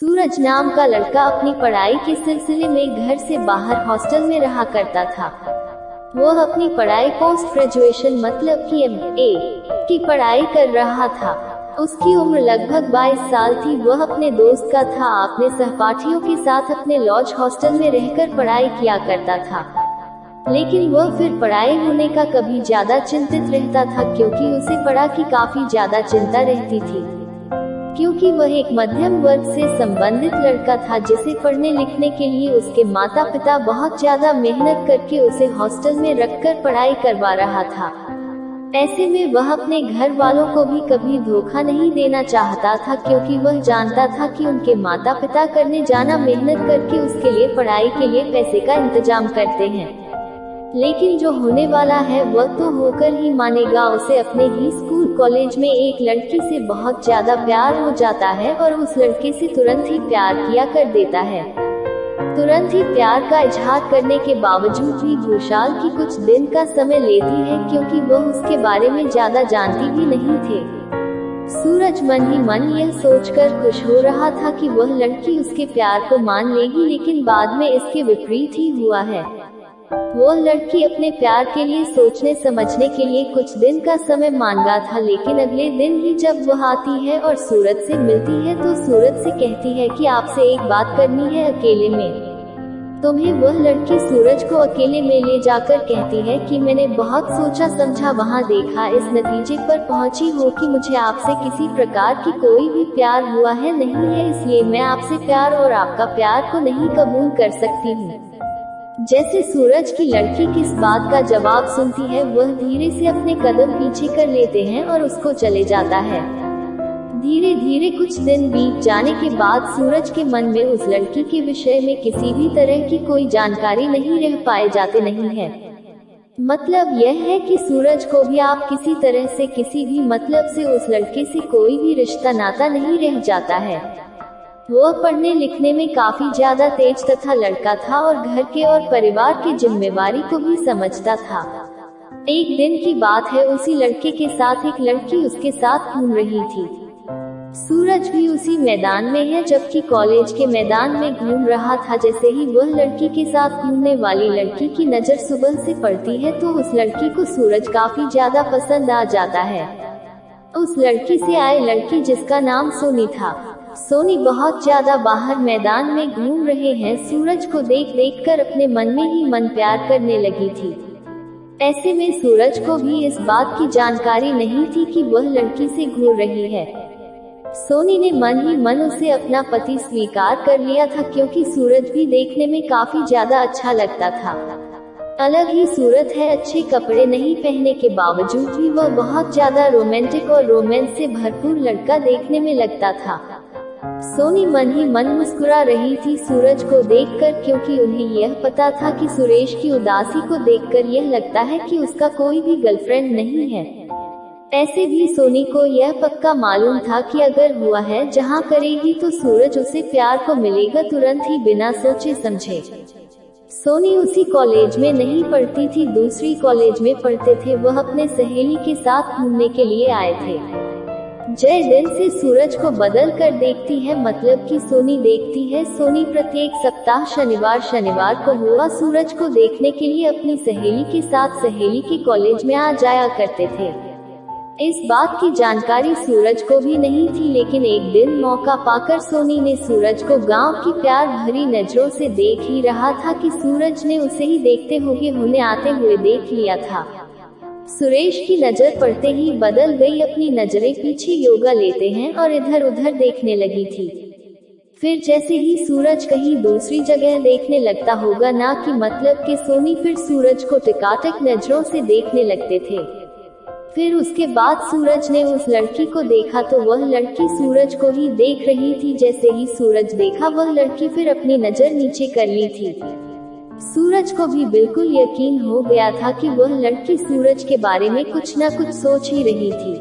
सूरज नाम का लड़का अपनी पढ़ाई के सिलसिले में घर से बाहर हॉस्टल में रहा करता था। वह अपनी पढ़ाई पोस्ट ग्रेजुएशन मतलब कि MA की पढ़ाई कर रहा था। उसकी उम्र लगभग 22 साल थी। वह अपने दोस्त का था, अपने सहपाठियों के साथ अपने लॉज हॉस्टल में रहकर पढ़ाई किया करता था। लेकिन वह फिर पढ़ाई होने का कभी ज्यादा चिंतित रहता था, क्योंकि उसे पढ़ा की काफी ज्यादा चिंता रहती थी। क्योंकि वह एक मध्यम वर्ग से संबंधित लड़का था, जिसे पढ़ने लिखने के लिए उसके माता पिता बहुत ज्यादा मेहनत करके उसे हॉस्टल में रखकर पढ़ाई करवा रहा था। ऐसे में वह अपने घर वालों को भी कभी धोखा नहीं देना चाहता था, क्योंकि वह जानता था कि उनके माता पिता करने जाना मेहनत करके उसके लिए पढ़ाई के लिए पैसे का इंतजाम करते हैं। लेकिन जो होने वाला है वह तो होकर ही मानेगा। उसे अपने ही स्कूल कॉलेज में एक लड़की से बहुत ज्यादा प्यार हो जाता है और उस लड़के से तुरंत ही प्यार किया कर देता है। तुरंत ही प्यार का इजहार करने के बावजूद भी घोषाल की कुछ दिन का समय लेती है, क्योंकि वह उसके बारे में ज्यादा जानती भी नहीं थे। सूरज मन ही मन यह सोचकर खुश हो रहा था कि वह लड़की उसके प्यार को मान लेगी, लेकिन बाद में इसके विपरीत ही हुआ है। वो लड़की अपने प्यार के लिए सोचने समझने के लिए कुछ दिन का समय मांगा था, लेकिन अगले दिन ही जब वह आती है और सूरज से मिलती है तो सूरज से कहती है कि आपसे एक बात करनी है अकेले में। तुम्हें वह लड़की सूरज को अकेले में ले जाकर कहती है कि मैंने बहुत सोचा समझा, वहाँ देखा, इस नतीजे पर पहुँची हो कि मुझे आपसे किसी प्रकार की कोई भी प्यार हुआ है नहीं है, इसलिए मैं आपसे प्यार और आपका प्यार को नहीं कबूल कर सकती हूँ। जैसे सूरज की लड़की किस बात का जवाब सुनती है, वह धीरे से अपने कदम पीछे कर लेते हैं और उसको चले जाता है। धीरे धीरे कुछ दिन बीत जाने के बाद सूरज के मन में उस लड़की के विषय में किसी भी तरह की कोई जानकारी नहीं रह पाए जाते नहीं है। मतलब यह है कि सूरज को भी आप किसी तरह से किसी भी मतलब से उस लड़के से कोई भी रिश्ता नाता नहीं रह जाता है। वह पढ़ने लिखने में काफी ज्यादा तेज तथा लड़का था और घर के और परिवार की जिम्मेवारी को भी समझता था। एक दिन की बात है, उसी लड़के के साथ एक लड़की उसके साथ घूम रही थी। सूरज भी उसी मैदान में है, जबकि कॉलेज के मैदान में घूम रहा था। जैसे ही वह लड़की के साथ घूमने वाली लड़की की नजर सुबह से पड़ती है तो उस लड़की को सूरज काफी ज्यादा पसंद आ जाता है। उस लड़की से आए लड़की जिसका नाम सोनी था। सोनी बहुत ज्यादा बाहर मैदान में घूम रहे हैं। सूरज को देख देख कर अपने मन में ही मन प्यार करने लगी थी। ऐसे में सूरज को भी इस बात की जानकारी नहीं थी कि वह लड़की से घूर रही है। सोनी ने मन ही मन उसे अपना पति स्वीकार कर लिया था, क्योंकि सूरज भी देखने में काफी ज्यादा अच्छा लगता था। अलग ही सूरत है, अच्छे कपड़े नहीं पहनने के बावजूद भी वह बहुत ज्यादा रोमांटिक और रोमांस से भरपूर लड़का देखने में लगता था। सोनी मन ही मन मुस्कुरा रही थी सूरज को देखकर, क्योंकि उन्हें यह पता था कि सुरेश की उदासी को देखकर यह लगता है कि उसका कोई भी गर्लफ्रेंड नहीं है। ऐसे भी सोनी को यह पक्का मालूम था कि अगर हुआ है जहां करेगी तो सूरज उसे प्यार को मिलेगा तुरंत ही, बिना सोचे समझे। सोनी उसी कॉलेज में नहीं पढ़ती थी, दूसरी कॉलेज में पढ़ते थे। वह अपने सहेली के साथ घूमने के लिए आए थे। जय दिन से सूरज को बदल कर देखती है, मतलब कि सोनी देखती है। सोनी प्रत्येक सप्ताह शनिवार को हुआ सूरज को देखने के लिए अपनी सहेली के साथ सहेली के कॉलेज में आ जाया करते थे। इस बात की जानकारी सूरज को भी नहीं थी, लेकिन एक दिन मौका पाकर सोनी ने सूरज को गांव की प्यार भरी नजरों से देख ही रहा था कि सूरज ने उसे ही देखते हुए उन्हें आते हुए देख लिया था। सुरेश की नजर पड़ते ही बदल गई, अपनी नजरें पीछे योगा लेते हैं और इधर उधर देखने लगी थी। फिर जैसे ही सूरज कहीं दूसरी जगह देखने लगता होगा, ना कि मतलब कि सोनी फिर सूरज को टिकाटिक नजरों से देखने लगते थे। फिर उसके बाद सूरज ने उस लड़की को देखा तो वह लड़की सूरज को ही देख रही थी। जैसे ही सूरज देखा वह लड़की फिर अपनी नजर नीचे कर ली थी। सूरज को भी बिल्कुल यकीन हो गया था कि वह लड़की सूरज के बारे में कुछ न कुछ सोच ही रही थी,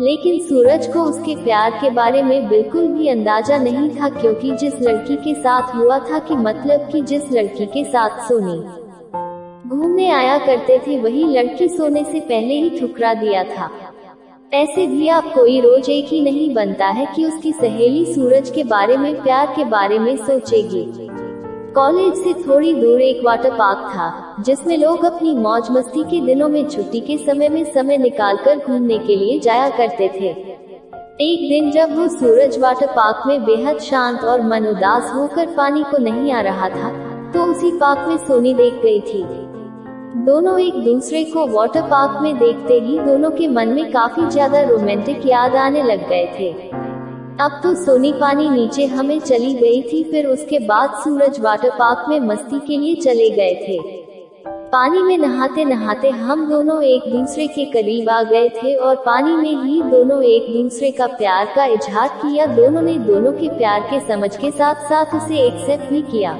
लेकिन सूरज को उसके प्यार के बारे में बिल्कुल भी अंदाजा नहीं था, क्योंकि जिस लड़की के साथ हुआ था कि मतलब कि जिस लड़की के साथ सोनी घूमने आया करते थे, वही लड़की सोने से पहले ही ठुकरा दिया था। ऐसे भी आप कोई रोज एक ही नहीं बनता है कि उसकी सहेली सूरज के बारे में, प्यार के बारे में सोचेगी। कॉलेज से थोड़ी दूर एक वाटर पार्क था, जिसमें लोग अपनी मौज मस्ती के दिनों में छुट्टी के समय में समय निकालकर घूमने के लिए जाया करते थे। एक दिन जब वो सूरज वाटर पार्क में बेहद शांत और मन उदास होकर पानी को नहीं आ रहा था, तो उसी पार्क में सोनी देख गई थी। दोनों एक दूसरे को वाटर पार्क में देखते ही दोनों के मन में काफी ज्यादा रोमांटिक याद आने लग गए थे। अब तो सोनी पानी नीचे हमें चली गई थी, फिर उसके बाद सूरज वाटर पार्क में मस्ती के लिए चले गए थे। पानी में नहाते नहाते हम दोनों एक दूसरे के करीब आ गए थे और पानी में ही दोनों एक दूसरे का प्यार का इजहार किया। दोनों ने दोनों के प्यार के समझ के साथ साथ उसे एक्सेप्ट भी किया।